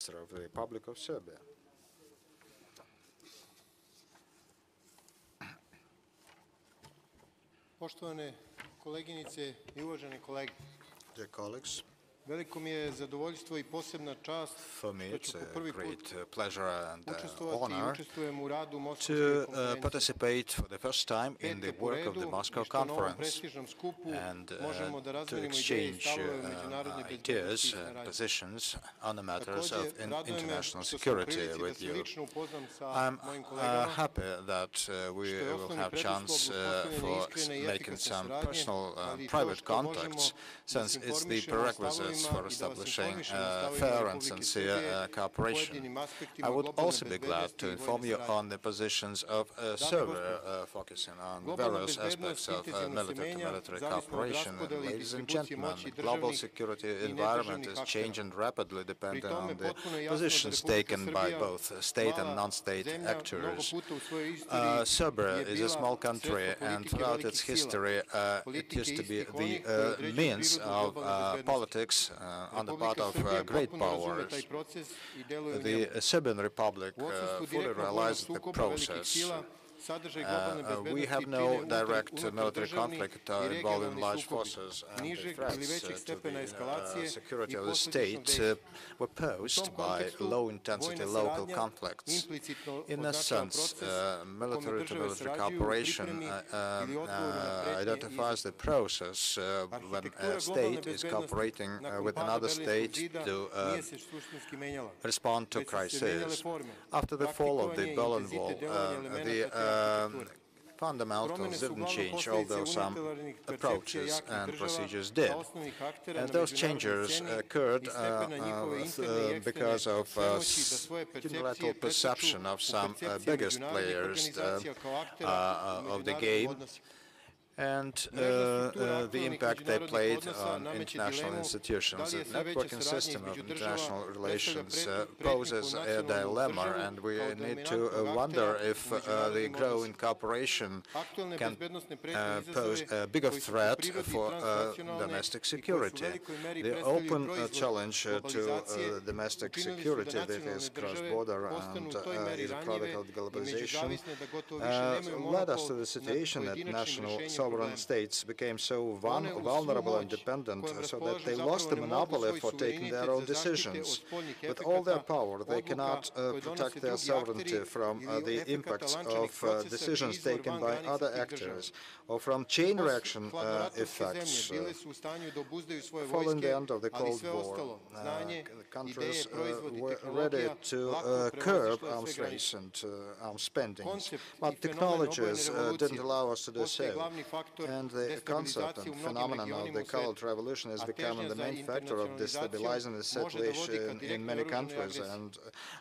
Minister of the Republic of Serbia. Poštovane koleginice I uvaženi kolege, Dear colleagues, veliko mi je zadovoljstvo I posebna čast for me što it's ću a po prvi put great pleasure and učestvovati I honor učestvujem u radu to Moskovske konferencije. participate for the first time in the Pete po work of the redu Moscow I što na ovom Conference prestižnom skupu and možemo da to razmenimo ideje I exchange stavove u međunarodnoj bezbednosti ideas I and saradnji. positions on the matters Takođe, of raduje me international što sam u security prilici da with se you. lično upoznam sa I'm mojim kolegama, happy that we što je will osnovni have preduslov chance uspostavljanja for iskrene I making efikasne some saradnje, personal ali I to private što možemo contacts, da since se it's the informišemo o prerequisites stavovima for I da vas establishing informišemo o stavovima fair and Republike sincere Srbije o cooperation. pojedinim aspektima I would globalne also be glad bezbednosti to I inform vojne you saradnje. on the positions of Dame I Serbia, gospodo, focusing on globalna various bezbednost aspects of intenzivno se menja military-to-military zavisno od cooperation. And raspodele I ladies and distribucije gentlemen, moći the global državnih security I environment nedržavnih is aktera. changing rapidly, Pri depending tome on the potpuno je jasno da positions Republika taken by Srbija, both state and mala non-state zemlja, mnogo actors. puta u svojoj istoriji Serbia je is a small bila country, sredstvo and politike throughout velikih its sila, history, it politike used to be istih onih koji the određuju means prirodu of globalne bezbednosti. politics on the part Republika of Srbija great potpuno razume powers. taj proces I deluje u njemu. The Serbian Republic U odsustvu fully direktnog vojnog realized the sukoba velikih process. sila, sadržaj globalne We bezbednosti have čine no direct military unutardržavni conflict I involving regionalni large sukobi, forces, and the nižeg ili većeg threats to stepena the eskalacije security I of the posledičnog state dejstva. were U posed tom by kontekstu, low-intensity vojna local saradnja conflicts. implicitno In a označava sense, proces u kome države military-to-military sarađuju u cooperation pripremi ili odgovoru na pretnje I identifies the process when Arhitektura a globalne state is bezbednosti cooperating nakon with pada another Berlinskog state zida to nije se suštinski menjala. respond to Već su se menjale crisis. forme, After the fall of the praktikovanje I Berlin intenzitet Wall, delovanja elemenata te arhitekture. fundamentals Promene su didn't uglavnom change, posledice although some unilateralnih percepcija approaches jakih and država procedures did. kao osnovnih aktera And na those međunarodnoj changes sceni occurred I stepena njihove interne I eksterne because of svemoći da svoje percepcije unilateral pretoču perception of u some percepcije biggest međunarodnih players organizacija kao aktera u of the međunarodnim game, odnosima. and Mrežna struktura the aktualnih impact they međunarodnih played odnosa on nameće international dilemu institutions. da li je The sve veća networking saradnja system of između international država relations predstavlja poses pretnju po a nacionalnu dilemma, državu and we kao need dominantnog to aktera wonder u if the međunarodnim growing odnosima. cooperation Aktualne can bezbednosne pretnje pose izazove a bigger koji su po threat prirodi for transnacionalne domestic I koji su u security. velikoj meri The predstavljaju open proizvod challenge to globalizacije domestic učinili su security da that nacionalne is države cross-border postanu and u toj meri is a ranjive product of I globalization međuzavisne da gotovo više nemaju led us to monopol the situation nad that pojedinačnim national rešenjem sovereign problema. states became so One uz svu vulnerable and moć dependent kojom so that raspolažu they zapravo lost the ne mogu monopoly svoj for taking their suverenitet own da zaštite od decisions. spoljnih With all their efekata, power, they odluka cannot koje protect donose their drugi sovereignty akteri from ili the efekata impacts lančanih of procesa decisions čiji izvor taken van by granica other tih država. actors or from chain reaction Hladnoratovske zemlje effects. bile su u stanju da obuzdaju svoje Following the vojske, end of the ali Cold sve War, ostalo, znanje, the countries ideje, proizvodi, were ready tehnologija, to lako curb prevazišle arms sve race granice. and arms spending. Koncept But I fenomen technologies obojene didn't revolucije allow us to do postaje so. glavni faktor And the concept destabilizacije u and mnogim phenomenon of regionima the u svetu. Cold Revolution is A becoming težnja the za main factor of destabilizing the internacionalizacijom može da vodi ka situation in direktnoj many oružanoj countries, agresiji. and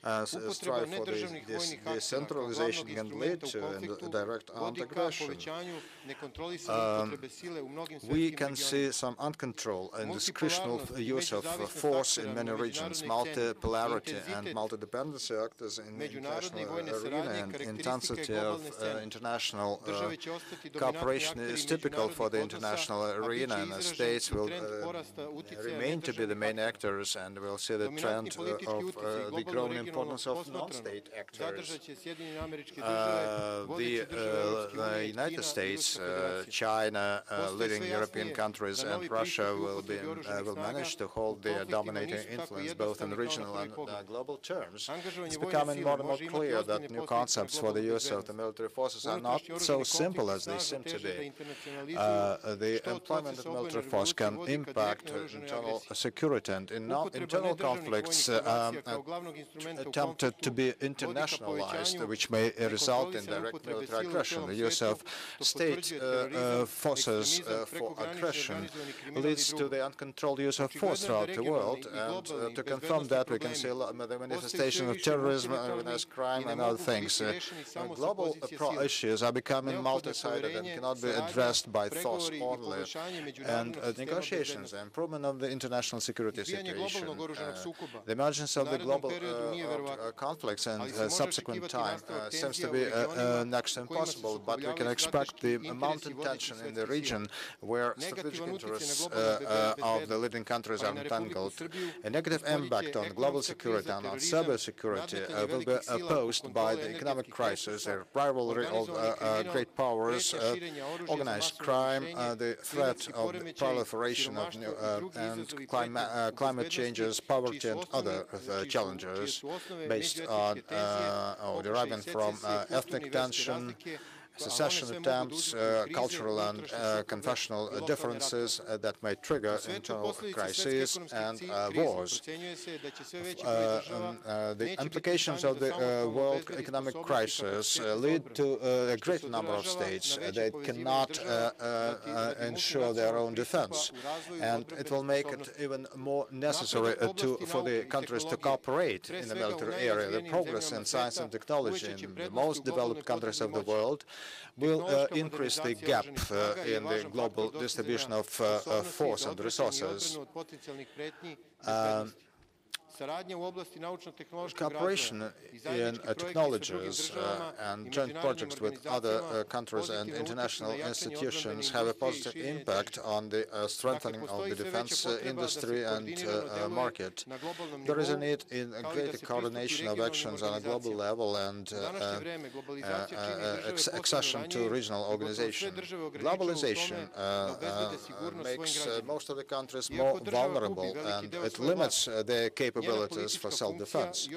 Upotreba strive for nedržavnih vojnih aktera kao decentralization glavnog can lead instrumenta u to konfliktu direct armed vodi ka aggression. povećanju nekontrolisane upotrebe sile u mnogim We svetskim can see regionima. some uncontrolled and discretional Multipolarnost I use of međuzavisnost force in aktera many na regions, međunarodnoj sceni, multipolarity and intenzitet multidependency actors in the međunarodne i international vojne arena, saradnje, and karakteristike intensity of globalne scene. international Države će ostati dominantni cooperation akteri is typical for the međunarodnih odnosa, international a biće arena, and the izražen states I will trend porasta uticaja remain to be the nedržavnih main aktera. actors, and we'll see the Dominantni trend politički of uticaj the globalno growing regionalno importance of posmatrano non-state actors. zadržaće Sjedinjene Američke Države, The vodeće države Europske the unije, United Kina I States, Ruska federacija. China, Postaje leading sve European jasnije countries, da and novi Russia pristup will upotrebi oružanih will snaga manage to u hold their konfliktima dominating nisu tako influence both in jednostavni kao na regional prvi and pogled. global terms. Angažovanje It's vojne becoming sile more and more može imati clear that ozbiljne new posledice na concepts for globalnu the use of the bezbednost. military forces are not Unutrašnji so oružani simple konflikti as they snažno seem to teže da be. internacionalizuju, The što od employment procesa of obojene military force revolucije can vodi ka impact direktnoj oružanoj internal agresiji. security, and Upotreba internal nedržavnih conflicts vojnih formacija kao glavnog instrumenta u attempted to konfliktu be vodi ka internationalized, povećanju which may result in nekontrolisane direct upotrebe military sile u aggression. celom The use svetu, of što state potvrđuje terorizam, forces ekstremizam, for prekogranični aggression organizovani kriminal I leads to drugo. the uncontrolled use of force Očigledno je throughout da the regionalni world, I and globalni to confirm bezbednosni that we can see problemi the postaju manifestation sve of više terrorism, multilateralni organized crime, I ne and mogu other biti things. rešeni samo sa Global pozicije sile. issues are becoming Neophodno je multi-sided and poverenje, cannot be addressed by thoughts only, and negotiations, the improvement of the international security situation, the emergence of the global conflicts and subsequent time seems to be next to impossible, but we can expect the mounting tension in the region where strategic interests of the leading countries are entangled. A negative impact on global security and on cyber security will be posed by the economic crisis, the rivalry of great powers, organized crime, the threat of the proliferation of new and climate changes, poverty and other challenges based on or deriving from ethnic tension, secession attempts, cultural and confessional differences that may trigger internal crises and wars. The implications of the world economic crisis lead to a great number of states that cannot ensure their own defense, and it will make it even more necessary for the countries to cooperate in the military area. The progress in science and technology in the most developed countries of the world will increase the gap in the global distribution of force and resources. Cooperation in technologies and joint projects with other countries and international institutions have a positive impact on the strengthening of the defense industry and market. There is a need in a greater coordination of actions on a global level and accession to regional organization. Globalization makes most of the countries more vulnerable, and it limits their capabilities for self-defense.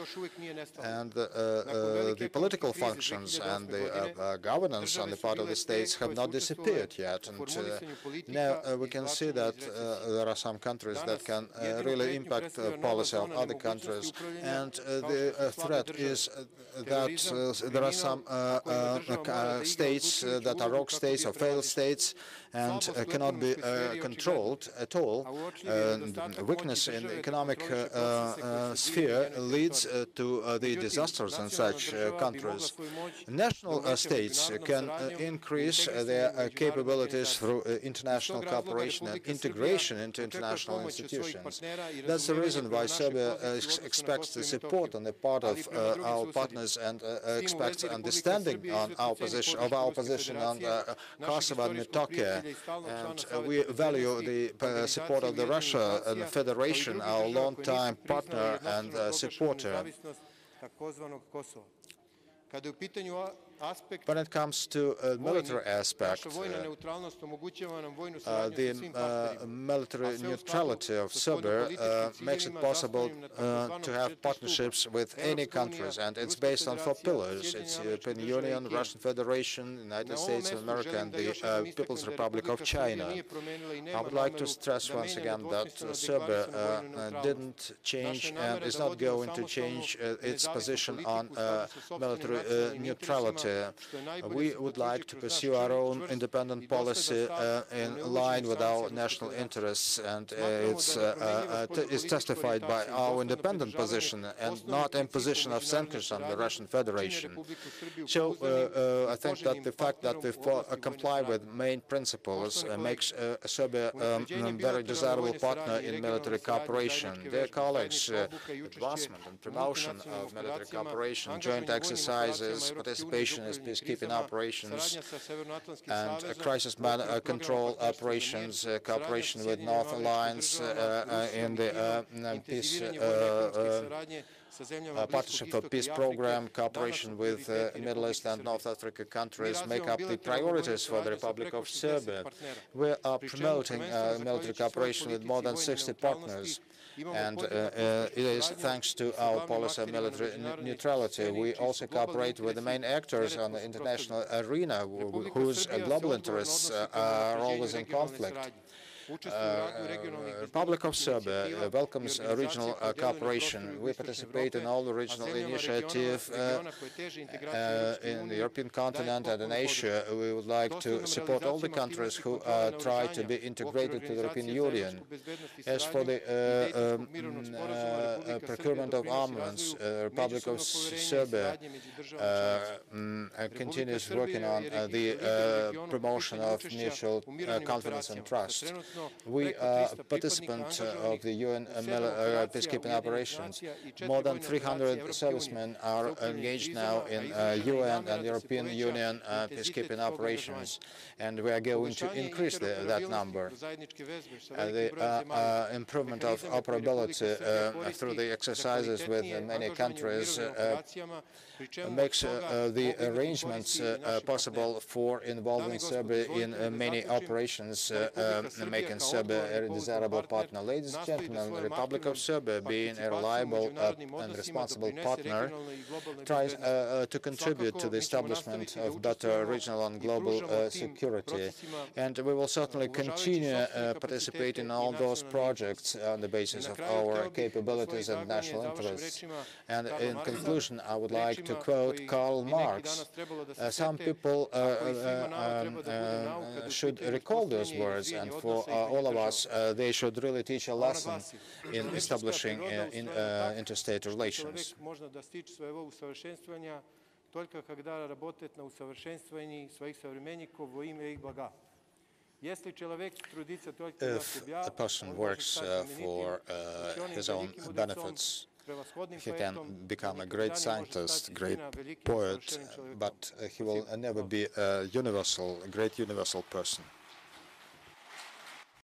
And the political functions and the governance on the part of the states have not disappeared yet. And now we can see that there are some countries that can really impact the policy of other countries. And the threat is that there are some states that are rogue states or failed states and cannot be controlled at all. Weakness in the economic sphere leads to the disasters in such countries. National states can increase their capabilities through international cooperation and integration into international institutions. That's the reason why Serbia expects the support on the part of our partners and expects understanding on our position on Kosovo and Metohija. And we value the support of the Russia and the Federation, our long-time partner and supporter. When it comes to military aspect, the military neutrality of Serbia makes it possible to have partnerships with any countries, and it's based on 4 pillars. It's European Union, Russian Federation, United States of America, and the People's Republic of China. I would like to stress once again that Serbia didn't change and is not going to change its position on military neutrality. We would like to pursue our own independent policy in line with our national interests, and it's testified by our independent position and not imposition of sanctions on the Russian Federation. So I think that the fact that we comply with main principles makes Serbia a very desirable partner in military cooperation. Dear colleagues, advancement and promotion of military cooperation, joint exercises, participation in peacekeeping operations, and crisis control operations, cooperation with North Alliance in the peace Partnership for Peace program, cooperation with Middle East and North Africa countries make up the priorities for the Republic of Serbia. We are promoting military cooperation with more than 60 partners. And it is thanks to our policy of military neutrality. We also cooperate with the main actors on the international arena whose global interests are always in conflict. Republic of Serbia welcomes regional cooperation. We participate in all the regional initiatives in the European continent and in Asia. We would like to support all the countries who try to be integrated to the European Union. As for the procurement of armaments, Republic of Serbia continues working on the promotion of mutual confidence and trust. We are participants of the UN peacekeeping operations. More than 300 servicemen are engaged now in UN and European Union peacekeeping operations, and we are going to increase that number. The improvement of operability through the exercises with many countries makes the arrangements possible for involving Serbia in many operations, making Serbia a desirable partner. Ladies and gentlemen, the Republic of Serbia, being a reliable and responsible partner, tries to contribute to the establishment of better regional and global security. And we will certainly continue participating in all those projects on the basis of our capabilities and national interests. And in conclusion, I would like to quote Karl Marx. Some people should recall those words, and for all of us, they should really teach a lesson in establishing interstate relations. If a person works for his own benefits, he can become a great scientist, great poet, but he will never be a great universal person.